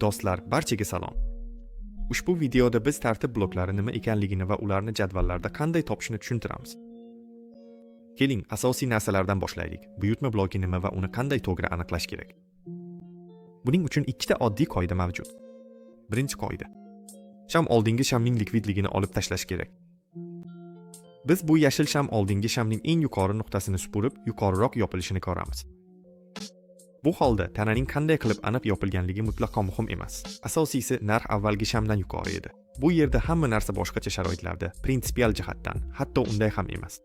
Do'stlar, barchaga salom. Ushbu videoda biz tartib bloklari nima ekanligini va ularni jadvallarda qanday topishni tushuntiramiz. Keling, asosiy narsalardan boshlaylik. Buyurtma bloki nima va uni qanday to'g'ri aniqlash kerak. Buning uchun ikkita oddiy qoida mavjud. Birinchi qoida. Sham oldingi shamning likvidligini olib tashlash kerak. Biz bu yashil sham oldingi shamning eng yuqori nuqtasini supurib, yuqoriroq yopilishini ko'ramiz. Bu holda tananing qanday qilib aniq yopilganligi mutlaqo muhim emas. Asosiysi narx avvalgi shamdan yuqori edi. Bu yerda hamma narsa boshqacha sharoitlarda, prinsipial jihatdan, hatto unday ham emas.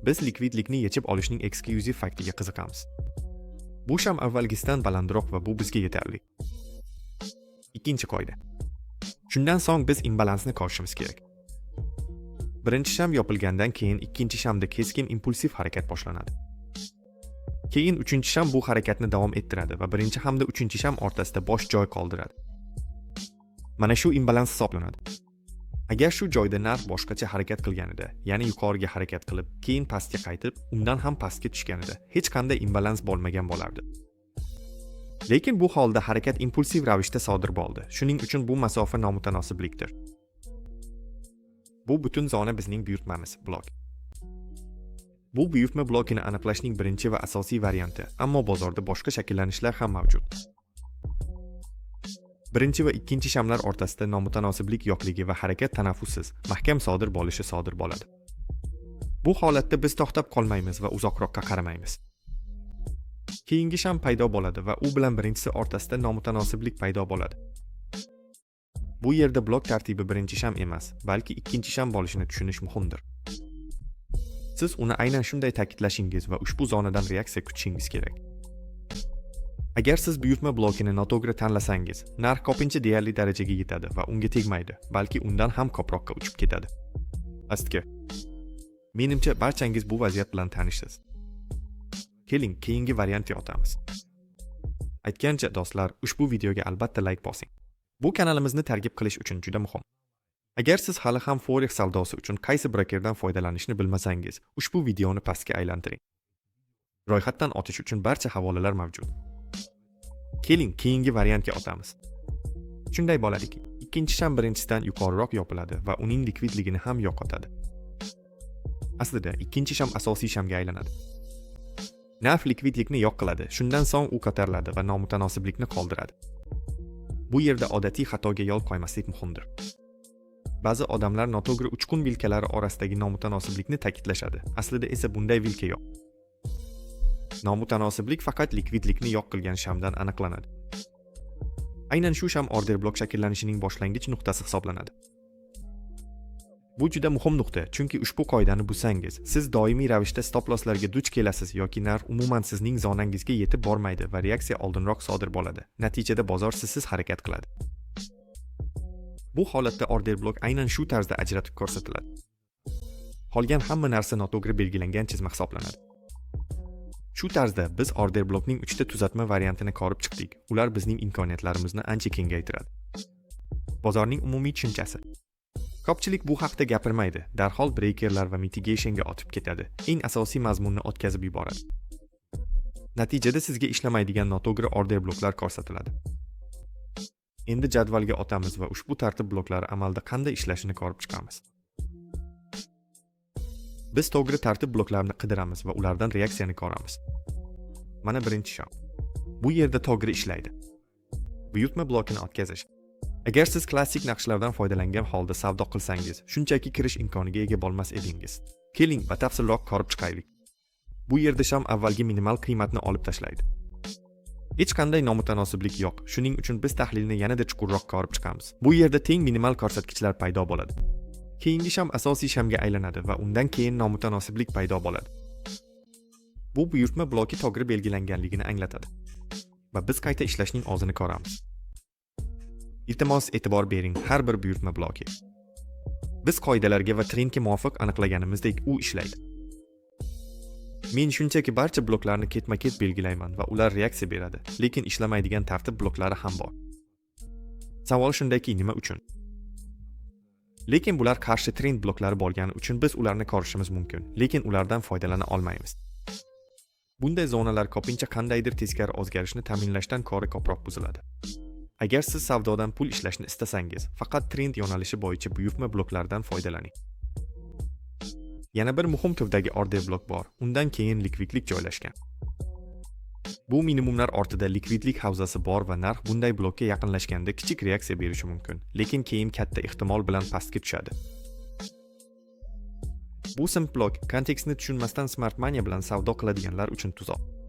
Biz likvidlikni yechib olishning eksklyuziv faktiga qiziqamiz. Bu sham avvalgisidan balandroq va bu bizga yetarli. Ikkinchi qoida. Shundan so'ng biz imbalansni ko'rishimiz kerak. Birinchi sham yopilgandan keyin ikkinchi shamda keskin impulsiv harakat boshlanadi. Keyin uchinchi sham bu harakatni davom ettiradi va birinchi hamda uchinchi sham o'rtasida bo'sh joy qoldiradi. Mana shu imbalans hisoblanadi. Agar shu joyda narx boshqacha harakat qilganida, ya'ni yuqoriga harakat qilib, keyin pastga qaytib, undan ham pastga tushganida, hech qanday imbalans bo'lmagan bo'lardi. Lekin bu holda harakat impulsiv ravishda sodir bo'ldi. Shuning uchun bu masofa nomutanosiblikdir. Bu butun zona bizning buyurtmamiz, blok. Bu buyurtma blokini aniqlashning birinchi va asosiy varianti, ammo bozorda boshqa shakllanishlar ham mavjud. Birinchi va ikkinchi shamlar o'rtasida nomutanosiblik yo'qligi va harakat tanaffussiz, mahkam sodir bo'ladi. Bu holatda biz to'xtab qolmaymiz va uzoqroqqa qaramaymiz. Keyingi sham paydo bo'ladi va u bilan birinchisi o'rtasida nomutanosiblik paydo bo'ladi. Bu yerda blok tartibi birinchi sham emas, balki ikkinchi sham bo'lishini tushunish muhimdir. Siz uni aynan shunday ta'kidlashingiz va ushbu zonadan reaksiya kutishingiz kerak. Agar siz buyurtma blokini noto'g'ri tanlasangiz, narx ko'pincha deyarli darajaga yetadi va unga tegmaydi, balki undan ham ko'proqqa uchib ketadi. Astki, menimcha barchangiz bu vaziyat bilan tanishsiz. Keling, keyingi variantga o'tamiz. Aytgancha do'stlar, ushbu videoga albatta like bosing. Bu kanalimizni targ'ib qilish uchun juda muhim. Agar siz hali ham forex savdosi uchun qaysi brokerdan foydalanishni bilmasangiz, ushbu videoni pastga aylantiring. Ro'yxatdan o'tish uchun barcha havolalar mavjud. Keling, keyingi variantga o'tamiz. Shunday bo'ladiki, ikkinchi sham birinchisidan yuqoriroq yopiladi va uning likvidligini ham yo'qotadi. Aslida, ikkinchi sham asosiy shamga aylanadi. Narx likvidlikni yo'q qiladi, shundan so'ng u ko'tariladi va nomutanosiblikni qoldiradi. Bu yerda odatiy xatoga yo'l qo'ymaslik muhimdir. Ba'zi odamlar noto'g'ri uchqun vilkalari orasidagi nomutanosiblikni ta'kidlashadi. Aslida esa bunday vilka yo'q. Nomutanosiblik faqat likvidlikni yo'q qilgan shamdan aniqlanadi. Aynan shu sham order blok shaklanishining boshlang'ich nuqtasi hisoblanadi. Bu juda muhim nuqta, chunki ushbu qoidani buzsangiz, siz doimiy ravishda stop losslarga duch kelasiz yoki narx umuman sizning zonangizga yetib bormaydi va reaksiya oldinroq sodir bo'ladi. Natijada bozor sizsiz harakat qiladi. Bu holatda order blok aynan shu tarzda ajratib ko'rsatiladi. Qolgan hamma narsa noto'g'ri belgilangan chizma hisoblanadi. Shu tarzda biz order blokning 3 ta tuzatma variantini ko'rib chiqdik. Ular bizning imkoniyatlarimizni ancha kengaytiradi. Bozorning umumiy tushunchasi. Ko'pchilik bu haqda gapirmaydi, darhol breakerlar va mitigationga o'tib ketadi. Eng asosiy mazmunni o'tkazib yuboradi. Natijada sizga ishlamaydigan noto'g'ri order bloklar ko'rsatiladi. Endi jadvalga o'tamiz va ushbu tartib bloklari amalda qanday ishlashini ko'rib chiqamiz. Biz to'g'ri tartib bloklarini qidiramiz va ulardan reaksiyani ko'ramiz. Mana birinchi sham. Bu yerda to'g'ri ishlaydi. Buyurtma blokini o'tkazish. Agar siz klassik naqshlardan foydalangan holda savdo qilsangiz, shunchaki kirish imkoniga ega bo'lmas edingiz. Keling, batafsilroq ko'rib chiqaylik. Bu yerda sham avvalgi minimal qiymatni olib tashlaydi. Hech qanday nomutanosiblik yo'q. Shuning uchun biz tahlilni yanada chuqurroq ko'rib chiqamiz. Bu yerda teng minimal ko'rsatkichlar paydo bo'ladi. Keyingi sham asosiy shamga aylanadi va undan keyin nomutanosiblik paydo bo'ladi. Bu buyurtma bloki to'g'ri belgilanganligini anglatadi. Va biz qayta ishlashning o'zini ko'ramiz. Iltimos e'tibor bering har bir buyurtma bloki. Biz qoidalarga va trendga muvofiq aniqlaganimizdek u ishlaydi. Men shunchaki barcha bloklarni ketma-ket belgilayman va ular reaksiya beradi, lekin ishlamaydigan tartib bloklari ham bor. Savol shundaki, nima uchun? Lekin bular qarshi trend bloklari bo'lgani uchun biz ularni ko'rishimiz mumkin, lekin ulardan foydalana olmaymiz. Bunday zonalar ko'pincha qandaydir teskari o'zgarishni ta'minlashdan ko'ra ko'proq buziladi. Agar siz savdodan pul ishlashni istasangiz, faqat trend yo'nalishi bo'yicha buyurtma bloklardan foydalaning. Yana bir muhim turdagi order blok bor. Undan keyin likvidlik joylashgan. Bu minimumlar ortida likvidlik havzasi bor va narx bunday blokka yaqinlashganda kichik reaksiya berishi mumkin, lekin keyin katta ehtimol bilan pastga tushadi. Bu simp blok kontekstni tushunmasdan smart money bilan savdo qiladiganlar uchun tuzoq.